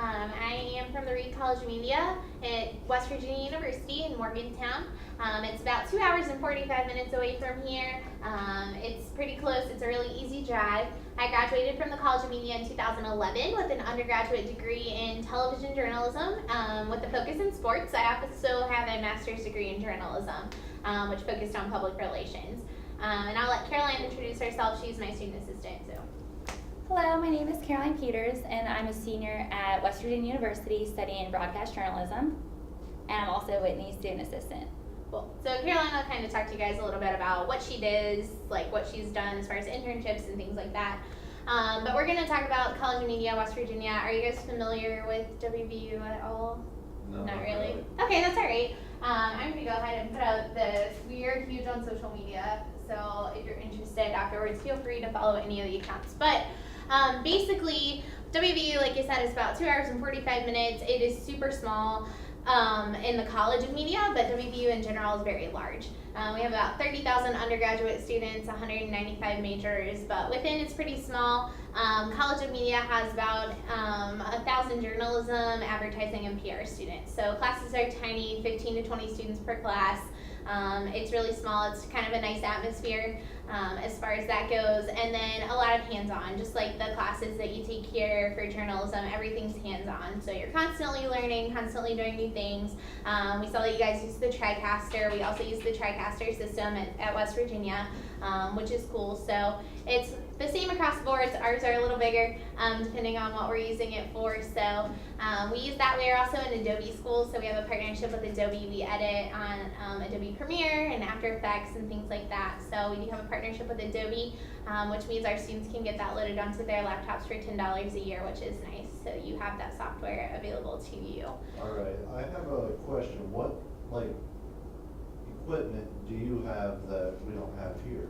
I am from the Reed College of Media at West Virginia University in Morgantown. It's about 2 hours and 45 minutes away from here. It's pretty close. It's a really easy drive. I graduated from the College of Media in 2011 with an undergraduate degree in television journalism with a focus in sports. I also have a master's degree in journalism, which focused on public relations. And I'll let Caroline introduce herself. She's my student assistant. Hello, my name is Caroline Peters, and I'm a senior at West Virginia University studying broadcast journalism, and I'm also Whitney's student assistant. Cool. So Caroline will kind of talk to you guys a little bit about what she does, like what she's done as far as internships and things like that. But we're going to talk about College of Media, West Virginia. Are you guys familiar with WVU at all? No, not really. Okay, that's all right. I'm going to go ahead and put out this. We are huge on social media, so if you're interested afterwards, feel free to follow any of the accounts. But basically, WVU, like I said, is about 2 hours and 45 minutes. It is super small in the College of Media, but WVU in general is very large. We have about 30,000 undergraduate students, 195 majors, but within it's pretty small. College of Media has about 1,000 journalism, advertising, and PR students. So classes are tiny, 15 to 20 students per class. It's really small. It's kind of a nice atmosphere as far as that goes. And then a lot of hands-on, just like the classes that you take here for journalism, everything's hands-on. So you're constantly learning, constantly doing new things. We saw that you guys use the TriCaster. We also use the TriCaster system at West Virginia, which is cool. So it's the same across the board. Ours are a little bigger depending on what we're using it for. So we use that. We are also an Adobe school, so we have a partnership with Adobe. We edit on Adobe Premiere and After Effects and things like that. So we do have a partnership with Adobe, which means our students can get that loaded onto their laptops for $10 a year, which is nice. So you have that software available to you. All right, I have a question. What equipment do you have that we don't have here?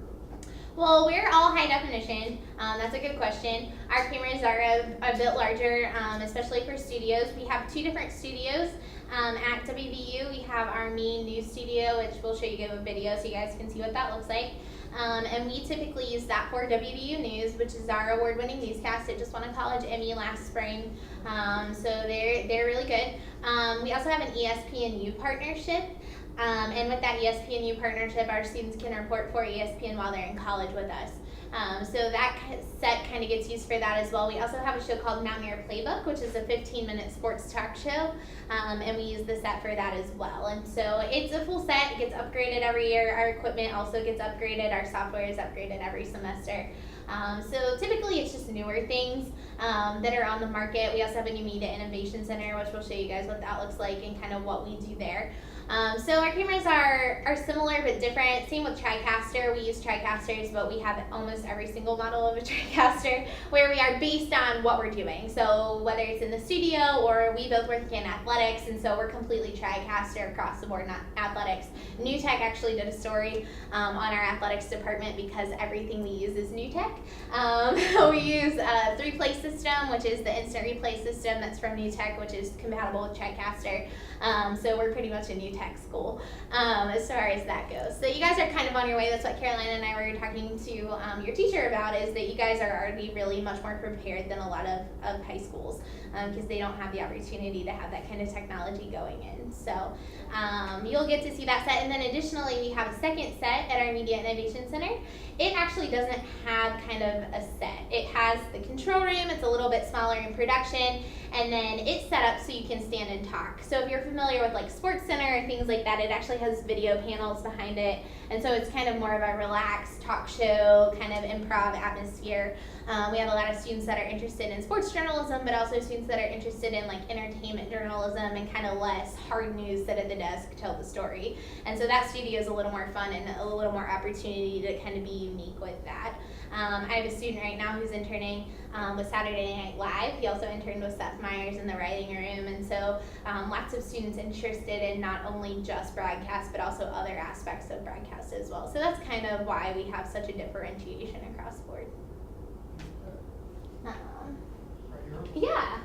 Well, we're all high definition. That's a good question. Our cameras are a bit larger, especially for studios. We have 2 different studios. At WVU, we have our main news studio, which we'll show you a video so you guys can see what that looks like. And we typically use that for WVU News, which is our award-winning newscast. It just won a college Emmy last spring, so they're really good. We also have an ESPNU partnership. And with that ESPNU partnership, our students can report for ESPN while they're in college with us. So that set kind of gets used for that as well. We also have a show called Mountaineer Playbook, which is a 15-minute sports talk show, and we use the set for that as well. And so it's a full set. It gets upgraded every year. Our equipment also gets upgraded. Our software is upgraded every semester. So typically it's just newer things that are on the market. We also have a new Media Innovation Center, which we'll show you guys what that looks like and kind of what we do there. So our cameras are similar but different. Same with TriCaster. We use TriCasters, but we have almost every single model of a TriCaster where we are based on what we're doing. So whether it's in the studio or we both work in athletics, and so we're completely TriCaster across the board, not athletics. New Tech actually did a story on our athletics department because everything we use is New Tech. We use a 3-play system, which is the instant replay system that's from New Tech, which is compatible with TriCaster. So we're pretty much a New Tech school as far as that goes. So you guys are kind of on your way. That's what Caroline and I were talking to your teacher about, is that you guys are already really much more prepared than a lot of high schools because they don't have the opportunity to have that kind of technology going in. So you'll get to see that set. And then additionally, we have a second set at our Media Innovation Center. It actually doesn't have kind of a set. It has the control room. It's a little bit smaller in production. And then it's set up so you can stand and talk. So if you're familiar with like Sports Center or things like that, it actually has video panels behind it. And so it's kind of more of a relaxed talk show, kind of improv atmosphere. We have a lot of students that are interested in sports journalism, but also students that are interested in like entertainment journalism and kind of less hard news, sit at the desk, tell the story. And so that studio is a little more fun and a little more opportunity to kind of be unique with that. I have a student right now who's interning with Saturday Night Live. He also interned with Seth Meyers in the writing room, and so lots of students interested in not only just broadcast, but also other aspects of broadcast as well. So that's kind of why we have such a differentiation across the board. Yeah,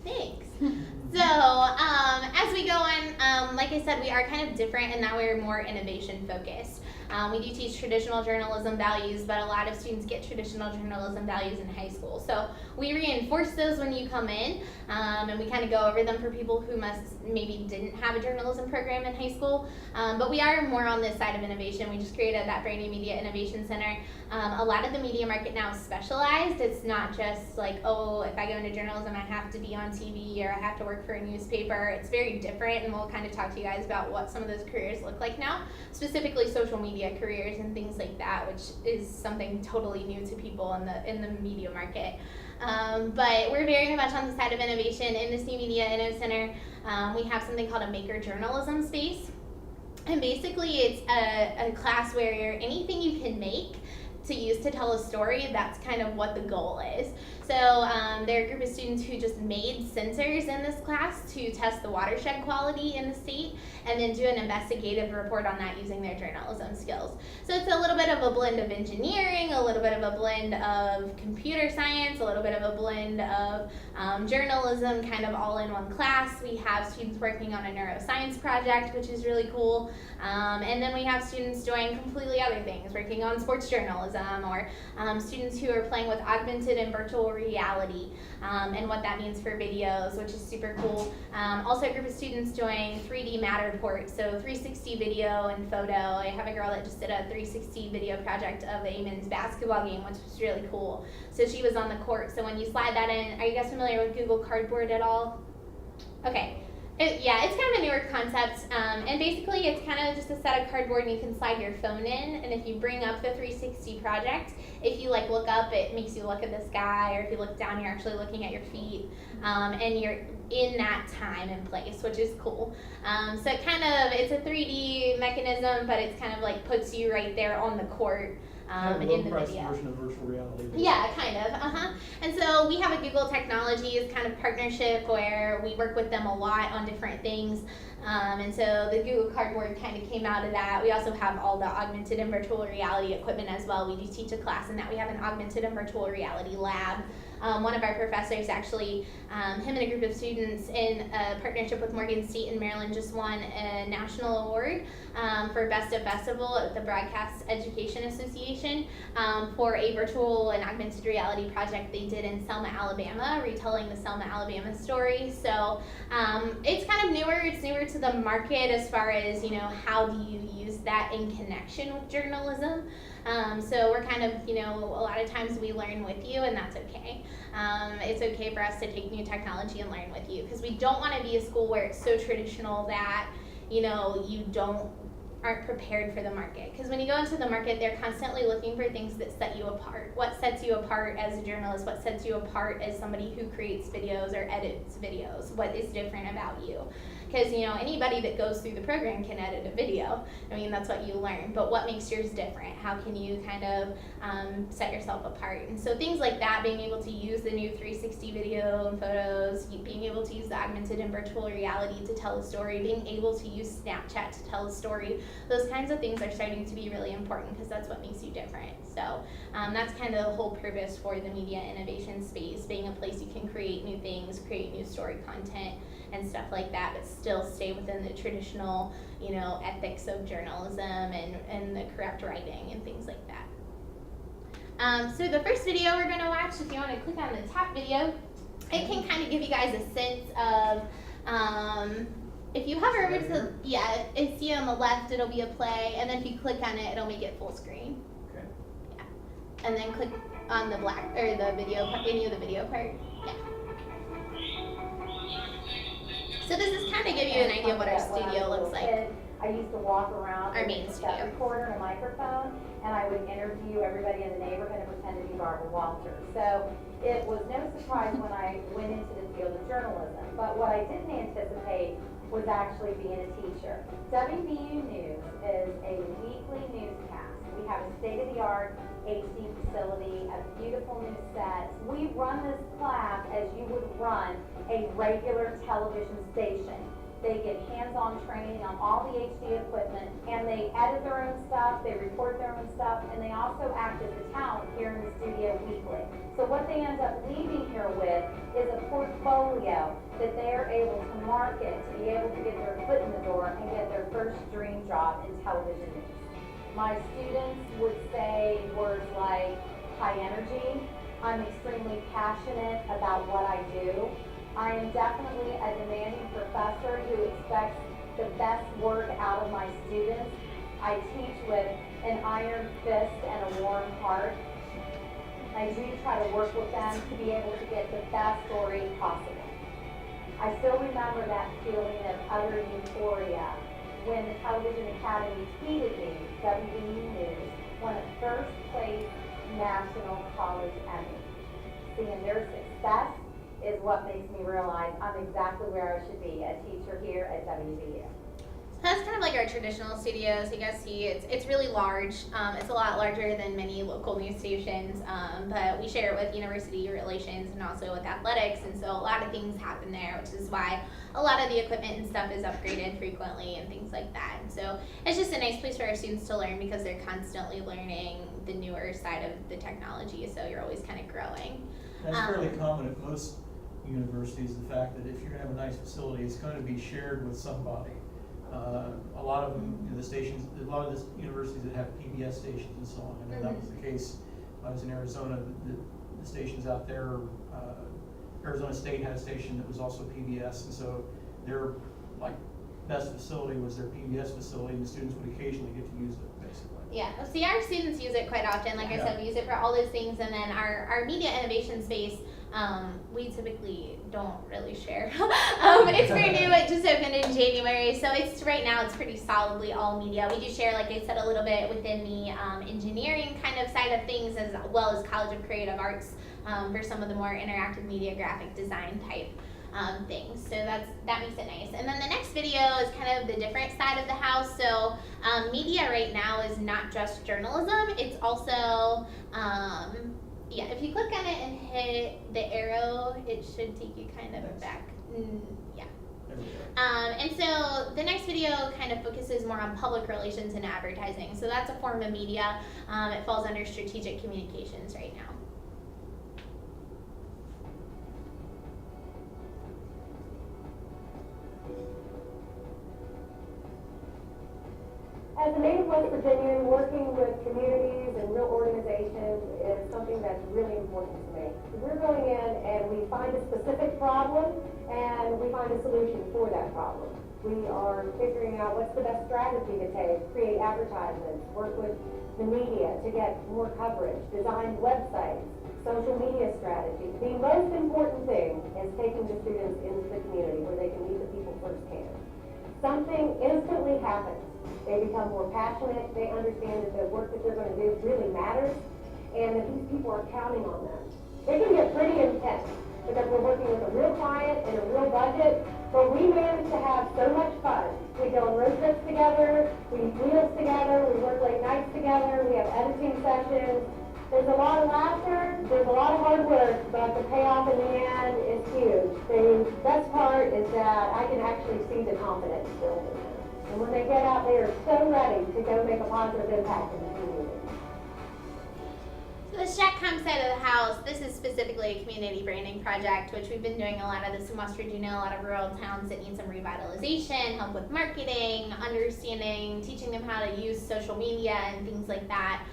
thanks. So as we go on, like I said, we are kind of different in that we're more innovation focused. We do teach traditional journalism values, but a lot of students get traditional journalism values in high school. So we reinforce those when you come in, and we kind of go over them for people who maybe didn't have a journalism program in high school. But we are more on this side of innovation. We just created that Brand New Media Innovation Center. A lot of the media market now is specialized. It's not just like, oh, if I go into journalism, I have to be on TV or I have to work for a newspaper. It's very different, and we'll kind of talk to you guys about what some of those careers look like now, specifically social media careers and things like that, which is something totally new to people in the media market. But we're very much on the side of innovation in this New Media Inno Center. We have something called a maker journalism space. And basically it's a class where anything you can make to use to tell a story, that's kind of what the goal is. So there are a group of students who just made sensors in this class to test the watershed quality in the state and then do an investigative report on that using their journalism skills. So it's a little bit of a blend of engineering, a little bit of a blend of computer science, a little bit of a blend of journalism, kind of all in one class. We have students working on a neuroscience project, which is really cool. And then we have students doing completely other things, working on sports journalism, or students who are playing with augmented and virtual reality and what that means for videos, which is super cool. Also a group of students doing 3D Matterport, so 360 video and photo. I have a girl that just did a 360 video project of a men's basketball game, which was really cool. So she was on the court, so when you slide that in, are you guys familiar with Google Cardboard at all? Okay. Yeah, it's kind of a newer concept, and basically it's kind of just a set of cardboard and you can slide your phone in, and if you bring up the 360 project, if you like look up, it makes you look at the sky, or if you look down, you're actually looking at your feet, and you're in that time and place, which is cool. So it kind of, it's a 3D mechanism, but it's kind of like puts you right there on the court. In the video. Version of virtual reality. Yeah, kind of, And so we have a Google Technologies kind of partnership where we work with them a lot on different things. And so the Google Cardboard kind of came out of that. We also have all the augmented and virtual reality equipment as well. We do teach a class in that. We have an augmented and virtual reality lab. One of our professors actually, him and a group of students in a partnership with Morgan State in Maryland just won a national award for Best of Festival at the Broadcast Education Association for a virtual and augmented reality project they did in Selma, Alabama, retelling the Selma, Alabama story. So it's kind of newer. It's newer to the market as far as, you know, how do you use that in connection with journalism. So we're kind of, you know, a lot of times we learn with you, and that's okay. It's okay for us to take new technology and learn with you, because we don't want to be a school where it's so traditional that, you know, you aren't prepared for the market. Because when you go into the market, they're constantly looking for things that set you apart. What sets you apart as a journalist? What sets you apart as somebody who creates videos or edits videos? What is different about you? Because, you know, anybody that goes through the program can edit a video. I mean, that's what you learn. But what makes yours different? How can you kind of set yourself apart? And so things like that, being able to use the new 360 video and photos, being able to use the augmented and virtual reality to tell a story, being able to use Snapchat to tell a story, those kinds of things are starting to be really important, because that's what makes you different. So that's kind of the whole purpose for the media innovation space, being a place you can create new things, create new story content and stuff like that, but still stay within the traditional, you know, ethics of journalism and the correct writing and things like that. So the first video we're going to watch, if you want to click on the top video, it can kind of give you guys a sense of, if you hover over to, yeah, it's see on the left, it'll be a play, and then if you click on it, it'll make it full screen. Okay. Yeah. And then click on the black, or the video, any of the video part. Yeah. So this is kind of give you an idea of what our studio looks like. I used to walk around Our main with a studio. recorder and a microphone, and I would interview everybody in the neighborhood and pretend to be Barbara Walters. So it was no surprise when I went into the field of journalism. But what I didn't anticipate was actually being a teacher. WVU News is a weekly newscast. We have a state-of-the-art HD facility, a beautiful new set. We run this class as you would run a regular television station. They get hands-on training on all the HD equipment, and they edit their own stuff, they record their own stuff, and they also act as a talent here in the studio weekly. So what they end up leaving here with is a portfolio that they are able to market to be able to get their foot in the door and get their first dream job in television news. My students would say words like high energy. I'm extremely passionate about what I do. I am definitely a demanding professor who expects the best work out of my students. I teach with an iron fist and a warm heart. I do try to work with them to be able to get the best story possible. I still remember that feeling of utter euphoria when the Television Academy tweeted me, WVU News, won a first place National College Emmy. Seeing their success is what makes me realize I'm exactly where I should be, a teacher here at WVU. That's kind of like our traditional studios. You guys see it's really large. It's a lot larger than many local news stations, but we share it with university relations and also with athletics, and so a lot of things happen there, which is why a lot of the equipment and stuff is upgraded frequently and things like that. And so it's just a nice place for our students to learn because they're constantly learning the newer side of the technology, so you're always kind of growing. That's fairly common at most universities, the fact that if you're gonna have a nice facility, it's gonna be shared with somebody. A lot of them, you know, the stations, a lot of the universities that have PBS stations and so on, and that was the case when I was in Arizona. The stations out there, Arizona State had a station that was also PBS, and so their like best facility was their PBS facility, and the students would occasionally get to use it, basically. Yeah, see, our students use it quite often. Like I said, we use it for all those things, and then our media innovation space, we typically don't really share. It's very new. It just opened in January, so it's right now it's pretty solidly all media. We do share, like I said, a little bit within the engineering kind of side of things, as well as College of Creative Arts for some of the more interactive media, graphic design type things. So that makes it nice. And then the next video is kind of the different side of the house. So media right now is not just journalism. It's also if you click on it and hit the arrow, it should take you kind of back. And so the next video kind of focuses more on public relations and advertising. So that's a form of media. It falls under strategic communications right now. As a native West Virginian, working with communities and real organizations is something that's really important to me. We're going in and we find a specific problem and we find a solution for that problem. We are figuring out what's the best strategy to take, create advertisements, work with the media to get more coverage, design websites, social media strategy. The most important thing is taking the students into the community where they can meet the people firsthand. Something instantly happens. They become more passionate, they understand that the work that they're going to do really matters, and that these people are counting on them. It can get pretty intense, because we're working with a real client and a real budget, but we manage to have so much fun. We go on road trips together, we eat meals together, we work late nights together, we have editing sessions. There's a lot of laughter, there's a lot of hard work, but the payoff in the end is huge. The best part is that I can actually see the confidence build in them. And when they get out, they are so ready to go make a positive impact in the community. So the StratCom side of the house, this is specifically a community branding project, which we've been doing a lot of this in West Virginia, a lot of rural towns that need some revitalization, help with marketing, understanding, teaching them how to use social media and things like that.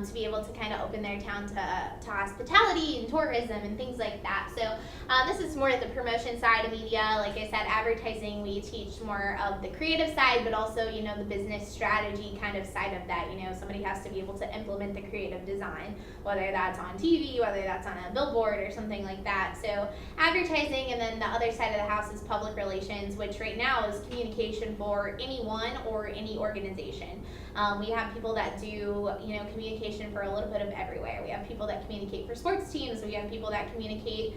To be able to kind of open their town to hospitality and tourism and things like that. So this is more the promotion side of media. Like I said, advertising, we teach more of the creative side, but also, you know, the business strategy kind of side of that. You know, somebody has to be able to implement the creative design, whether that's on TV, whether that's on a billboard or something like that. So advertising, and then the other side of the house is public relations, which right now is communication for anyone or any organization. We have people that do, you know, communication for a little bit of everywhere. We have people that communicate for sports teams. We have people that communicate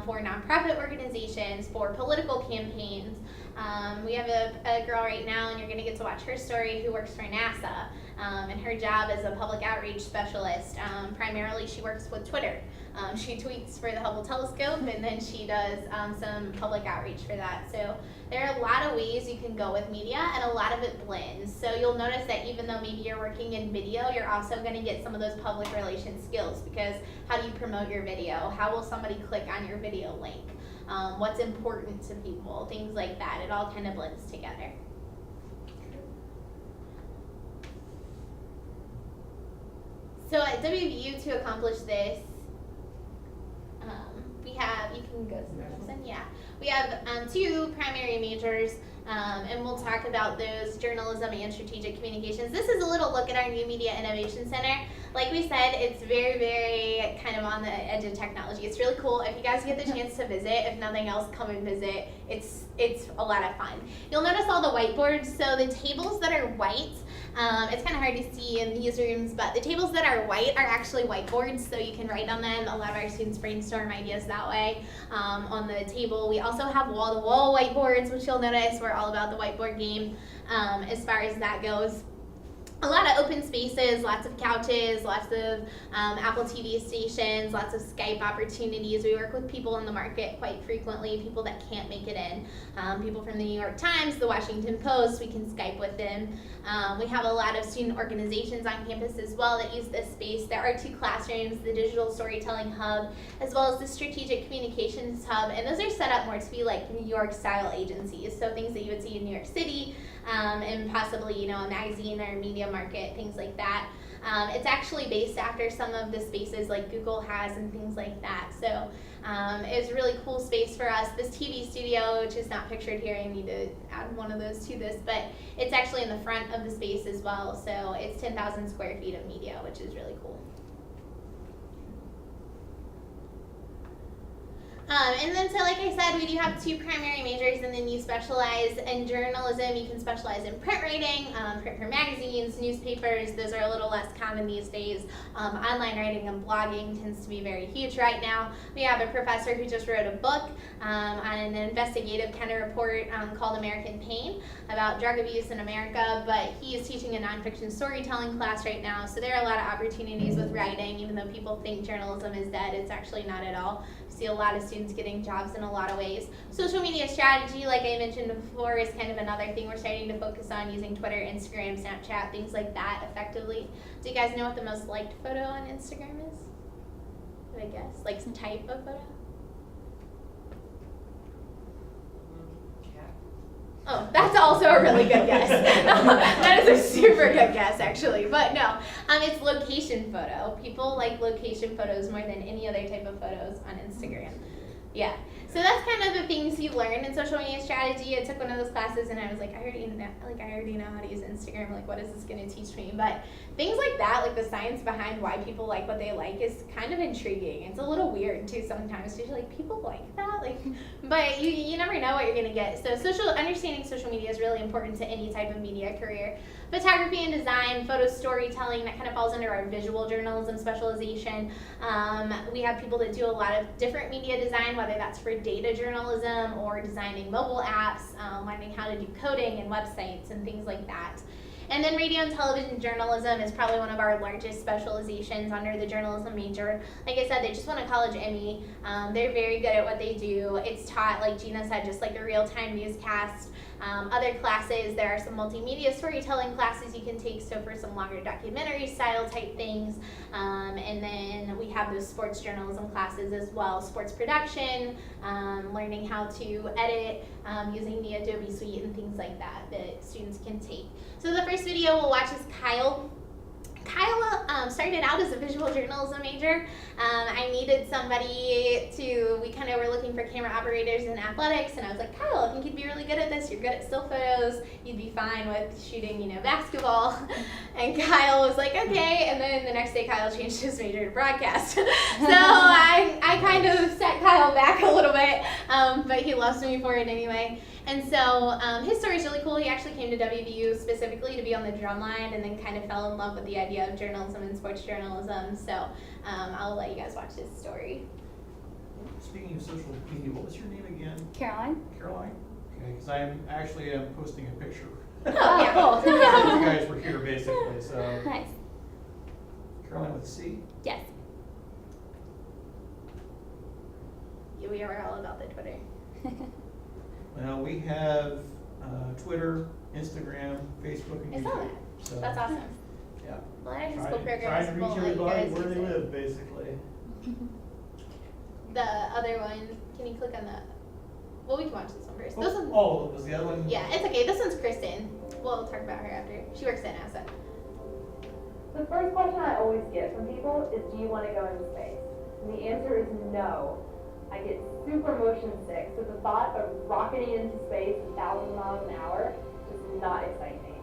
for nonprofit organizations, for political campaigns. We have a girl right now, and you're going to get to watch her story, who works for NASA. And her job is a public outreach specialist. Primarily, she works with Twitter. She tweets for the Hubble telescope, and then she does some public outreach for that. So there are a lot of ways you can go with media, and a lot of it blends. So you'll notice that even though maybe you're working in video, you're also going to get some of those public relations skills, because how do you promote your video? How will somebody click on your video link? What's important to people? Things like that. It all kind of blends together. WVU, to accomplish this, we have, you can go to the next one, yeah. We have 2 primary majors, and we'll talk about those, journalism and strategic communications. This is a little look at our New Media Innovation Center. Like we said, it's very, very kind of on the edge of technology. It's really cool. If you guys get the chance to visit, if nothing else, come and visit. It's a lot of fun. You'll notice all the whiteboards. So the tables that are white, it's kind of hard to see in these rooms, but the tables that are white are actually whiteboards, so you can write on them. A lot of our students brainstorm ideas that way on the table. We also have wall-to-wall whiteboards, which you'll notice we're all about the whiteboard game as far as that goes. A lot of open spaces, lots of couches, lots of Apple TV stations, lots of Skype opportunities. We work with people in the market quite frequently, people that can't make it in. People from the New York Times, the Washington Post, we can Skype with them. We have a lot of student organizations on campus as well that use this space. There are 2 classrooms, the Digital Storytelling Hub, as well as the Strategic Communications Hub, and those are set up more to be like New York style agencies, so things that you would see in New York City, and possibly, a magazine or media market, things like that. It's actually based after some of the spaces like Google has and things like that. So it's a really cool space for us. This TV studio, which is not pictured here, I need to add one of those to this, but it's actually in the front of the space as well. So it's 10,000 square feet of media, which is really cool. And then, so like I said, we do have 2 primary majors, and then you specialize in journalism. You can specialize in print writing, print for magazines, newspapers. Those are a little less common these days. Online writing and blogging tends to be very huge right now. We have a professor who just wrote a book on an investigative kind of report called American Pain about drug abuse in America, but he is teaching a nonfiction storytelling class right now, so there are a lot of opportunities with writing. Even though people think journalism is dead, it's actually not at all. See a lot of students getting jobs in a lot of ways. Social media strategy, like I mentioned before, is kind of another thing we're starting to focus on, using Twitter, Instagram, Snapchat, things like that effectively. Do you guys know what the most liked photo on Instagram is? Did I guess? Like some type of photo? Oh, that's also a really good guess. That is a super good guess, actually. But no, it's location photo. People like location photos more than any other type of photos on Instagram. Yeah. So that's kind of the things you learn in social media strategy. I took one of those classes and I was like, I already know how to use Instagram. Like, what is this going to teach me? But things like that, like the science behind why people like what they like, is kind of intriguing. It's a little weird too sometimes. You're like, people like that, like, but you never know what you're going to get. So understanding social media is really important to any type of media career. Photography and design, photo storytelling, that kind of falls under our visual journalism specialization. We have people that do a lot of different media design, whether that's for data journalism or designing mobile apps, learning how to do coding and websites and things like that. And then radio and television journalism is probably one of our largest specializations under the journalism major. Like I said, they just won a college Emmy. They're very good at what they do. It's taught, like Gina said, just like a real-time newscast. Other classes, there are some multimedia storytelling classes you can take, so for some longer documentary style type things. And then we have those sports journalism classes as well, sports production, learning how to edit using the Adobe Suite and things like that students can take. So the first video we'll watch is Kyle. Kyle started out as a visual journalism major. I needed somebody we kind of were looking for camera operators in athletics, and I was like, Kyle, I think you'd be really good at this. You're good at still photos. You'd be fine with shooting, basketball. And Kyle was like, okay. And then the next day, Kyle changed his major to broadcast. So I kind of set Kyle back a little bit, but he loves me for it anyway. And so his story is really cool. He actually came to WVU specifically to be on the drum line, and then kind of fell in love with the idea of journalism and sports journalism. So I'll let you guys watch his story. Speaking of social media, what was your name again? Caroline? Caroline? Okay, because I am posting a picture. Oh, yeah. Cool. You guys were here basically, so. Nice. Caroline with a C? Yes. Yeah, we are all about the Twitter. Well, we have Twitter, Instagram, Facebook, and I saw YouTube. that. So, That's awesome. yeah. A lot of high Trying school to programs reach won't let you everybody guys where use they it. live, basically. The other one, can you click on that? Well, we can watch this one first. This one, Oh, was the other one? yeah, it's okay. This one's Kristen. We'll talk about her after. She works at NASA. The first question I always get from people is, do you want to go into space? And the answer is no. I get super motion sick, so the thought of rocketing into space at 1,000 miles an hour does not excite me.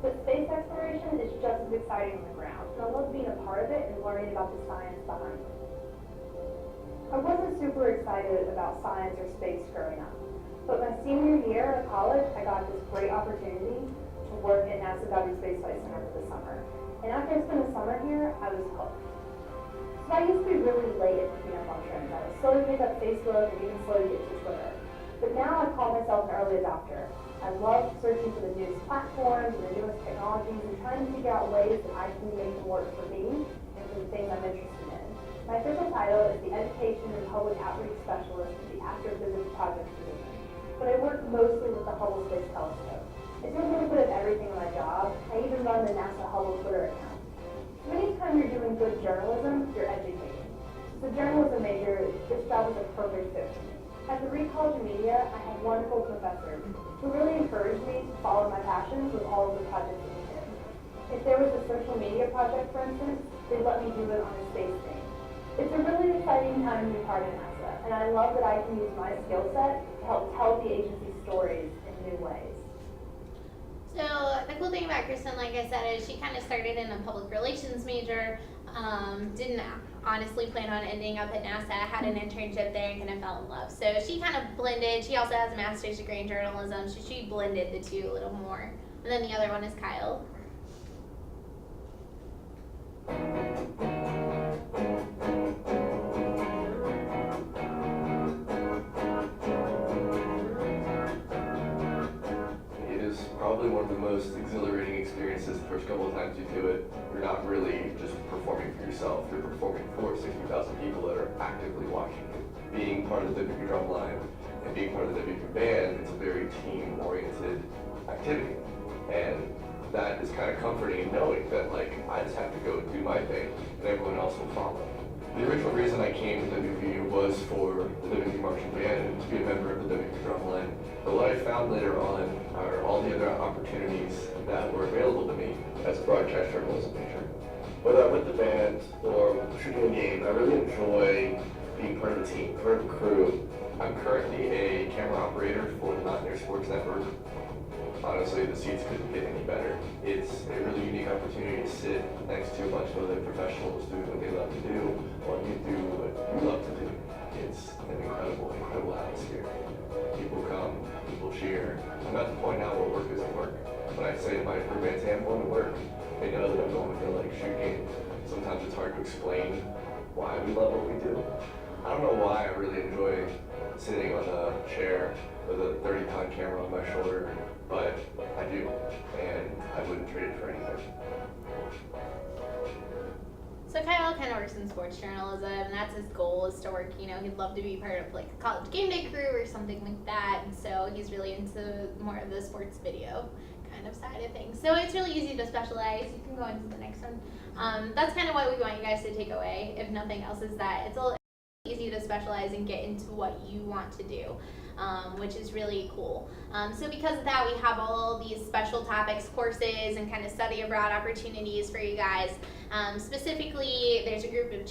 But space exploration is just as exciting on the ground, and I love being a part of it and learning about the science behind it. I wasn't super excited about science or space growing up, but my senior year of college, I got this great opportunity to work at NASA Goddard Space Flight Center for the summer. And after I spent a summer here, I was hooked. So I used to be really late at picking up on trends. I was slow to pick up Facebook and even slow to get to Twitter. But now I call myself an early adopter. I love searching for the newest platforms and the newest technologies and trying to figure out ways that I can make them work for me and for the things I'm interested in. My official title is the Education and Public Outreach Specialist for the Astrophysics Project Division. But I work mostly with the Hubble Space Telescope. I do a little bit of everything in my job. I even run the NASA Hubble Twitter account. So anytime you're doing good journalism, you're educating. As a journalism major, this job is a perfect fit for me. At the Reed College of Media, I had wonderful professors who really encouraged me to follow my passions with all of the projects that we did. If there was a social media project, for instance, they'd let me do it on a space thing. It's a really exciting time to be part of NASA, and I love that I can use my skill set to help tell the agency's stories in new ways. So the cool thing about Kristen, like I said, is she kind of started in a public relations major, didn't honestly plan on ending up at NASA, had an internship there and kind of fell in love. So she kind of blended. She also has a master's degree in journalism, so she blended the two a little more. And then the other one is Kyle. Probably one of the most exhilarating experiences the first couple of times you do it. You're not really just performing for yourself, you're performing for 60,000 people that are actively watching you. Being part of the WVU drumline and being part of the WVU band, it's a very team-oriented activity. And that is kind of comforting, knowing that like I just have to go do my thing and everyone else will follow. The original reason I came to WVU was for the WVU marching band and to be a member of the WVU drumline. But what I found later on are all the other opportunities that were available to me as a broadcast journalism major. Whether I'm with the band or shooting a game, I really enjoy being part of the team, part of the crew. I'm currently a camera operator for the Mountaineer Sports Network. Honestly, the seats couldn't get any better. It's a really unique opportunity to sit next to a bunch of other professionals doing what they love to do, while you do what you love to do. It's an incredible, incredible atmosphere. People come, people cheer. I'm at the point now where work isn't work. When I say to my roommates, hey, I'm going to work, they know that I'm going to like shoot games. Sometimes it's hard to explain why we love what we do. I don't know why I really enjoy sitting on a chair with a 30-pound camera on my shoulder, but I do, and I wouldn't trade it for anything. So Kyle kind of works in sports journalism, and that's his goal, is to work, he'd love to be part of like a college game day crew or something like that, and so he's really into more of the sports video kind of side of things. So it's really easy to specialize. You can go into the next one. That's kind of what we want you guys to take away, if nothing else, is that it's easy to specialize and get into what you want to do, which is really cool. So because of that, we have all these special topics, courses, and kind of study abroad opportunities for you guys. Specifically, there's a group of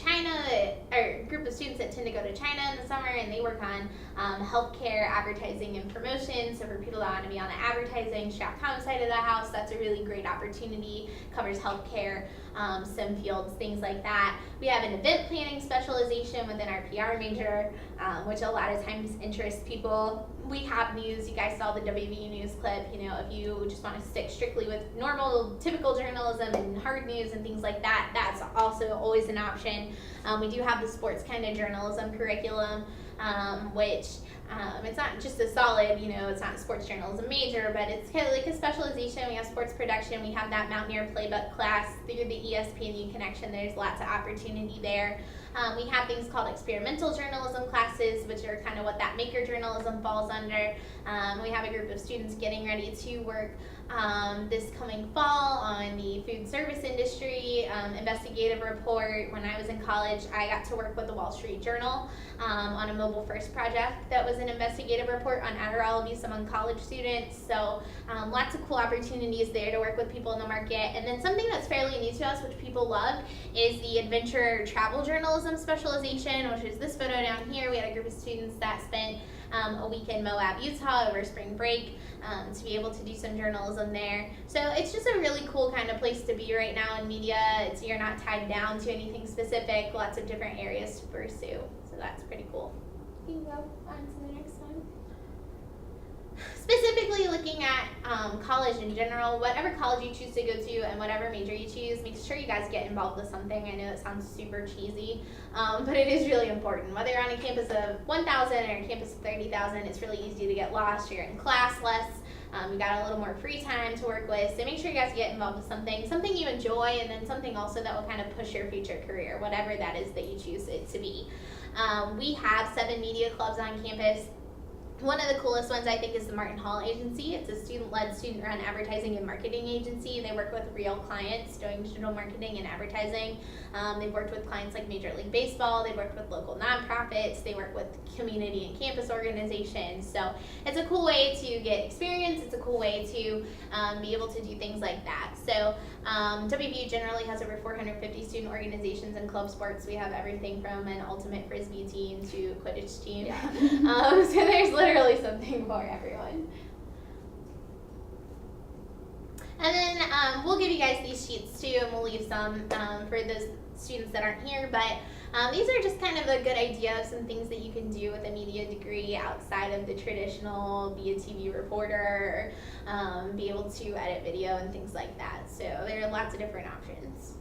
students that tend to go to China in the summer, and they work on healthcare, advertising, and promotion. So for people that want to be on the advertising, Stratcom side of the house, that's a really great opportunity. Covers healthcare, STEM fields, things like that. We have an event planning specialization within our PR major, which a lot of times interests people. We have news. You guys saw the WVU news clip. If you just want to stick strictly with normal, typical journalism and hard news and things like that, that's also always an option. We do have the sports kind of journalism curriculum, which it's not just a solid, it's not a sports journalism major, but it's kind of like a specialization. We have sports production. We have that Mountaineer playbook class through the ESPNU connection. There's lots of opportunity there. We have things called experimental journalism classes, which are kind of what that maker journalism falls under. We have a group of students getting ready to work this coming fall on the food service industry investigative report. When I was in college, I got to work with the Wall Street Journal on a mobile first project that was an investigative report on Adderall abuse among college students. So lots of cool opportunities there to work with people in the market. And then something that's fairly new to us, which people love, is the adventure travel journalism specialization, which is this photo down here. We had a group of students that spent a week in Moab, Utah over spring break to be able to do some journalism there. So it's just a really cool kind of place to be right now in media. You're not tied down to anything specific, lots of different areas to pursue. So that's pretty cool. You can go on to the next one. Specifically looking at college in general, whatever college you choose to go to and whatever major you choose, make sure you guys get involved with something. I know it sounds super cheesy, but it is really important. Whether you're on a campus of 1,000 or a campus of 30,000, it's really easy to get lost. You're in class less. You got a little more free time to work with, so make sure you guys get involved with something you enjoy, and then something also that will kind of push your future career, whatever that is that you choose it to be. We have 7 media clubs on campus. One of the coolest ones, I think, is the Martin Hall Agency. It's a student-led, student-run advertising and marketing agency. They work with real clients doing digital marketing and advertising. They've worked with clients like Major League Baseball. They've worked with local nonprofits. They work with community and campus organizations. So it's a cool way to get experience. It's a cool way to be able to do things like that. So WVU generally has over 450 student organizations and club sports. We have everything from an ultimate frisbee team to a Quidditch team. Yeah. So there's literally something for everyone. And then we'll give you guys these sheets too, and we'll leave some for those students that aren't here. But these are just kind of a good idea of some things that you can do with a media degree outside of the traditional be a TV reporter, be able to edit video and things like that. So there are lots of different options.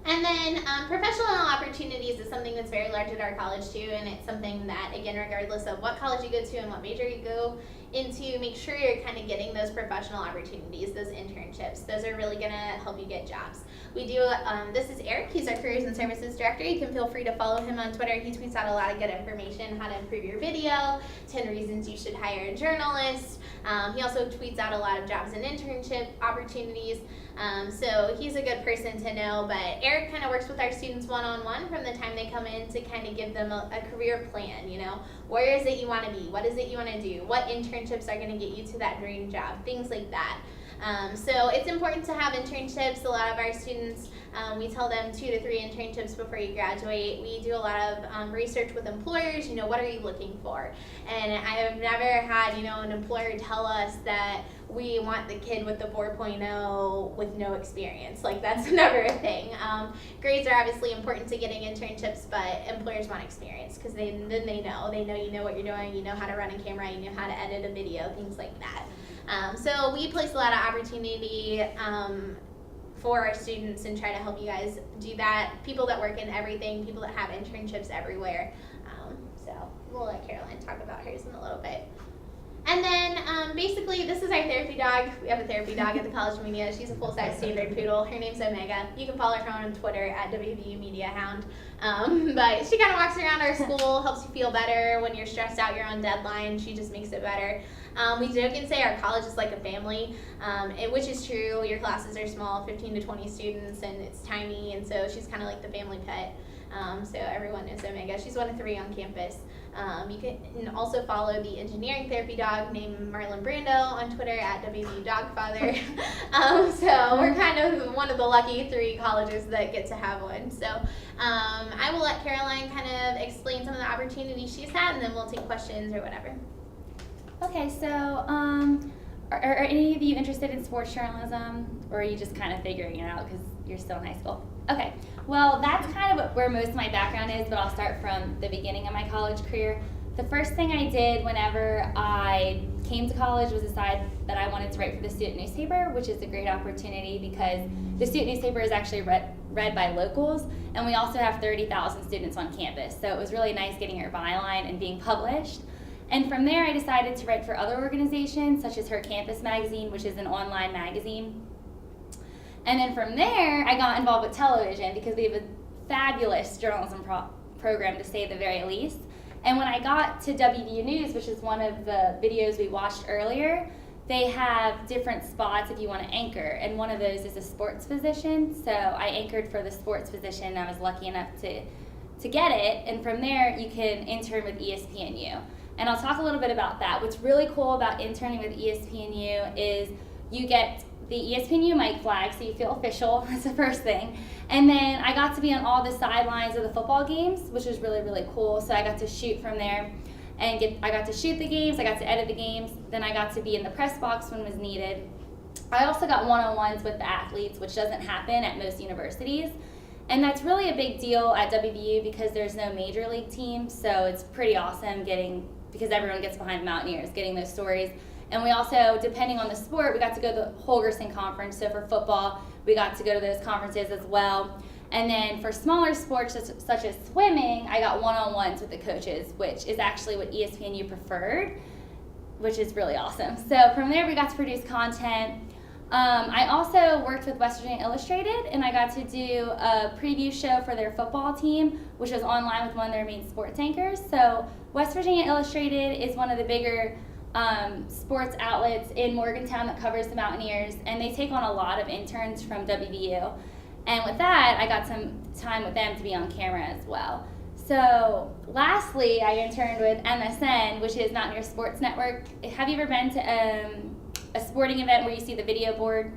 And then professional opportunities is something that's very large at our college too, and it's something that, again, regardless of what college you go to and what major you go into, make sure you're kind of getting those professional opportunities, those internships. Those are really gonna help you get jobs. We do, this is Eric, he's our Careers and Services Director. You can feel free to follow him on Twitter. He tweets out a lot of good information, how to improve your video, 10 reasons you should hire a journalist. He also tweets out a lot of jobs and internship opportunities. So he's a good person to know, but Eric kind of works with our students one-on-one from the time they come in to kind of give them a career plan, you know, where is it you want to be, what is it you want to do, what internships are going to get you to that dream job, things like that. So it's important to have internships. A lot of our students, we tell them 2 to 3 internships before you graduate. We do a lot of research with employers, you know, what are you looking for? And I have never had, you know, an employer tell us that we want the kid with the 4.0 with no experience. Like, that's never a thing. Grades are obviously important to getting internships, but employers want experience because then they know you know what you're doing, you know how to run a camera, you know how to edit a video, things like that. So we place a lot of opportunity for our students and try to help you guys do that. People that work in everything, people that have internships everywhere. So we'll let Caroline talk about hers in a little bit. And then basically this is our therapy dog. We have a therapy dog at the College of Media. She's a full-size standard poodle. Her name's Omega. You can follow her on Twitter at WVU Media Hound. But she kind of walks around our school, helps you feel better. When you're stressed out, you're on deadline, she just makes it better. We joke and say our college is like a family, which is true. Your classes are small, 15 to 20 students, and it's tiny, and so she's kind of like the family pet. So everyone knows Omega. She's one of 3 on campus. You can also follow the engineering therapy dog named Marlon Brando on Twitter at WVU Dogfather. So we're kind of one of the lucky 3 colleges that get to have one. So I will let Caroline kind of explain some of the opportunities she's had, and then we'll take questions or whatever. Okay, so are any of you interested in sports journalism, or are you just kind of figuring it out because you're still in high school? Okay, well, that's kind of where most of my background is, but I'll start from the beginning of my college career. The first thing I did whenever I came to college was decide that I wanted to write for the student newspaper, which is a great opportunity because the student newspaper is actually read by locals, and we also have 30,000 students on campus, so it was really nice getting your byline and being published. And from there, I decided to write for other organizations, such as Her Campus magazine, which is an online magazine. And then from there, I got involved with television because we have a fabulous journalism program, to say the very least. And when I got to WVU News, which is one of the videos we watched earlier, they have different spots if you want to anchor, and one of those is a sports position. So I anchored for the sports position. I was lucky enough to get it, and from there you can intern with ESPNU. And I'll talk a little bit about that. What's really cool about interning with ESPNU is you get the ESPNU mic flag, so you feel official. That's the first thing. And then I got to be on all the sidelines of the football games, which was really, really cool. So I got to shoot from there, and I got to shoot the games, I got to edit the games, then I got to be in the press box when was needed. I also got one-on-ones with the athletes, which doesn't happen at most universities. And that's really a big deal at WVU because there's no major league team, so it's pretty awesome because everyone gets behind the Mountaineers, getting those stories. And we also, depending on the sport, we got to go to the Holgerson Conference. So for football, we got to go to those conferences as well. And then for smaller sports such as swimming, I got one-on-ones with the coaches, which is actually what ESPNU preferred, which is really awesome. So from there, we got to produce content. I also worked with West Virginia Illustrated, and I got to do a preview show for their football team, which was online with one of their main sports anchors. So West Virginia Illustrated is one of the bigger sports outlets in Morgantown that covers the Mountaineers, and they take on a lot of interns from WVU. And with that, I got some time with them to be on camera as well. So lastly, I interned with MSN, which is Mountaineer Sports Network. Have you ever been to a sporting event where you see the video board?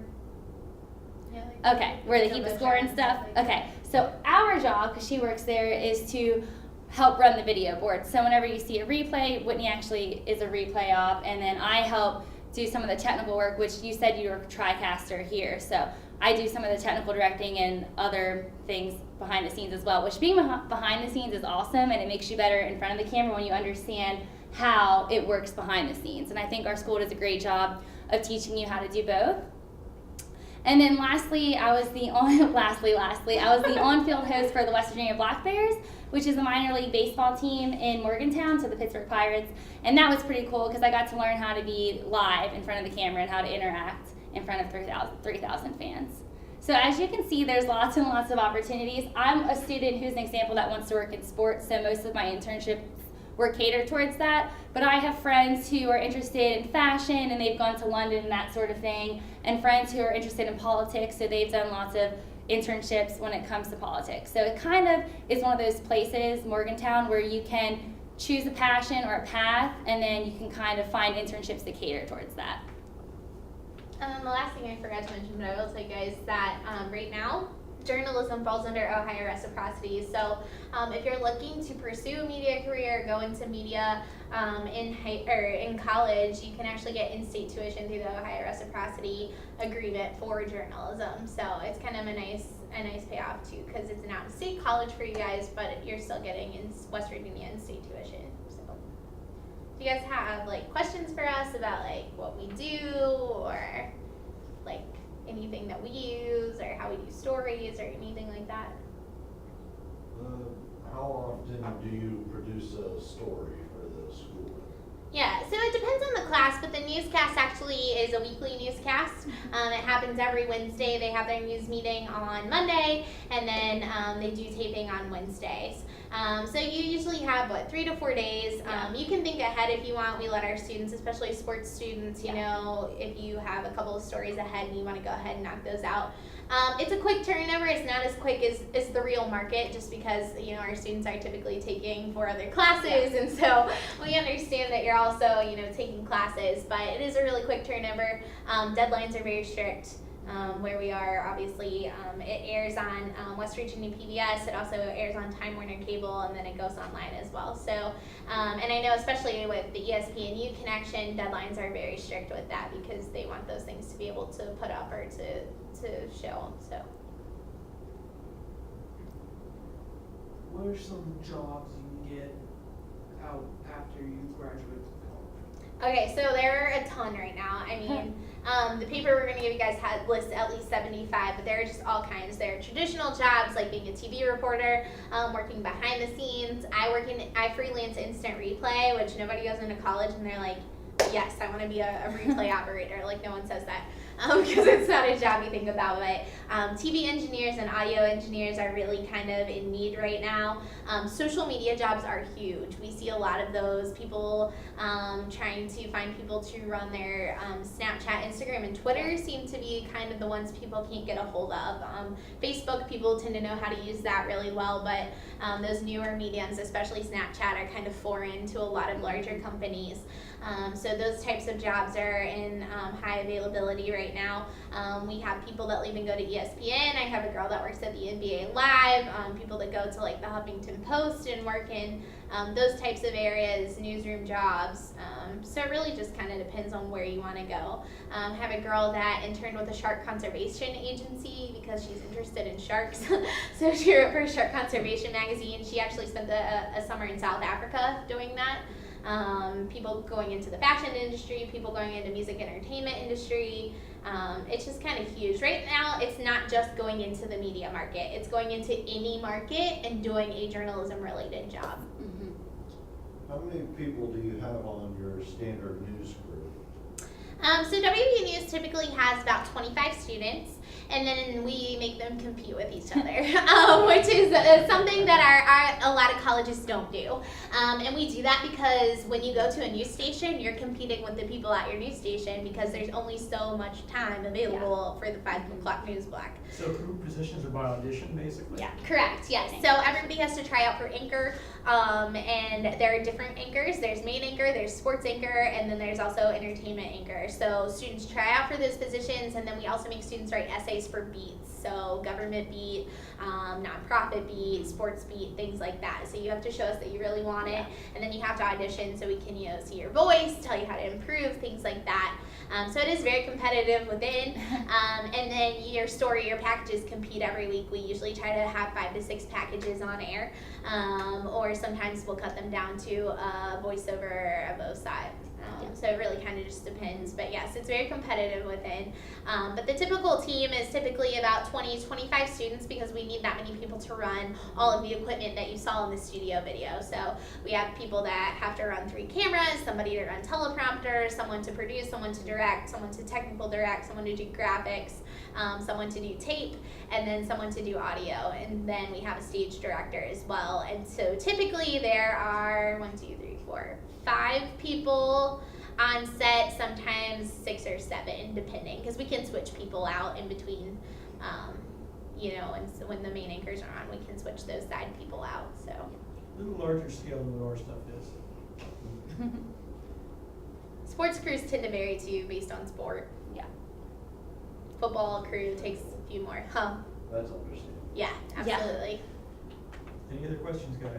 Yeah, like Okay, where they keep the score and stuff? Okay, so our job, because she works there, is to help run the video board. So whenever you see a replay, Whitney actually is a replay op, and then I help do some of the technical work, which you said you were a TriCaster here. So I do some of the technical directing and other things behind the scenes as well, which being behind the scenes is awesome, and it makes you better in front of the camera when you understand how it works behind the scenes. And I think our school does a great job of teaching you how to do both. And then lastly, I was the on-field host for the West Virginia Black Bears, which is a minor league baseball team in Morgantown, so the Pittsburgh Pirates. And that was pretty cool because I got to learn how to be live in front of the camera and how to interact in front of 3,000 fans. So as you can see, there's lots and lots of opportunities. I'm a student who's an example that wants to work in sports, so most of my internships were catered towards that. But I have friends who are interested in fashion and they've gone to London and that sort of thing, and friends who are interested in politics, so they've done lots of internships when it comes to politics. So it kind of is one of those places, Morgantown, where you can choose a passion or a path, and then you can kind of find internships that cater towards that. And then the last thing I forgot to mention, but I will tell you guys that right now, journalism falls under Ohio reciprocity. So if you're looking to pursue a media career, go into media in college, you can actually get in-state tuition through the Ohio reciprocity agreement for journalism. So it's kind of a nice payoff too, because it's an out-of-state college for you guys, but you're still getting in West Virginia in-state tuition. So do you guys have like questions for us about like what we do, or like anything that we use, or how we do stories, or anything like that? How often do you produce a story for the school? Yeah, so it depends on the class, but the newscast actually is a weekly newscast. It happens every Wednesday. They have their news meeting on Monday, and then they do taping on Wednesdays. So you usually have, 3 to 4 days. You can think ahead if you want. We let our students, especially sports students, you know, if you have a couple of stories ahead and you want to go ahead and knock those out. It's a quick turnover. It's not as quick as the real market, just because, you know, our students are typically taking 4 other classes, and so we understand that you're also, you know, taking classes, but it is a really quick turnover. Deadlines are very strict. Where we are, obviously, it airs on West Virginia PBS. It also airs on Time Warner Cable, and then it goes online as well. So, and I know especially with the ESPNU connection, deadlines are very strict with that because they want those things to be able to put up or to show. So, what are some jobs you can get out after you graduate from college? okay, so there are a ton right now. I mean, the paper we're going to give you guys lists at least 75, but there are just all kinds. There are traditional jobs like being a TV reporter, working behind the scenes. I freelance instant replay, which nobody goes into college and they're like, yes, I want to be a replay operator. Like, no one says that. because it's not a job you think about. But TV engineers and audio engineers are really kind of in need right now. Social media jobs are huge. We see a lot of those people trying to find people to run their Snapchat, Instagram, and Twitter seem to be kind of the ones people can't get a hold of. Facebook, people tend to know how to use that really well, but those newer mediums, especially Snapchat, are kind of foreign to a lot of larger companies. So those types of jobs are in high availability right now. We have people that leave and go to ESPN. I have a girl that works at the NBA Live, people that go to like the Huffington Post and work in those types of areas, newsroom jobs. So it really just kind of depends on where you want to go. I have a girl that interned with a shark conservation agency because she's interested in sharks. So she wrote for Shark Conservation magazine. She actually spent a summer in South Africa doing that. People going into the fashion industry, people going into music entertainment industry. It's just kind of huge. Right now, it's not just going into the media market. It's going into any market and doing a journalism related job. How many people do you have on your standard news crew? So WVU News typically has about 25 students, and then we make them compete with each other, which is something that a lot of colleges don't do. And we do that because when you go to a news station, you're competing with the people at your news station because there's only so much time available for the 5 o'clock news block. So crew positions are by audition, basically? Yeah, correct, yes. So everybody has to try out for anchor, and there are different anchors. There's main anchor, there's sports anchor, and then there's also entertainment anchor. So students try out for those positions, and then we also make students write essays for beats. So government beat, nonprofit beat, sports beat, things like that. So you have to show us that you really want it, and then you have to audition so we can, see your voice, tell you how to improve, things like that. So it is very competitive within, and then your story, your packages compete every week. We usually try to have 5 to 6 packages on air, or sometimes we'll cut them down to a voiceover of both sides. So it really kind of just depends, but yes, it's very competitive within. But the typical team is typically about 20, 25 students because we need that many people to run all of the equipment that you saw in the studio video. So we have people that have to run 3 cameras, somebody to run teleprompter, someone to produce, someone to direct, someone to technical direct, someone to do graphics, someone to do tape, and then someone to do audio. And then we have a stage director as well. And so typically there are 5 people on set, sometimes 6 or 7, depending, because we can switch people out in between, and so when the main anchors are on, we can switch those side people out, so. A little larger scale than what our stuff is. Sports crews tend to vary too, based on sport. Yeah. Football crew takes a few more, That's understandable. Yeah, absolutely. Any other questions, guys?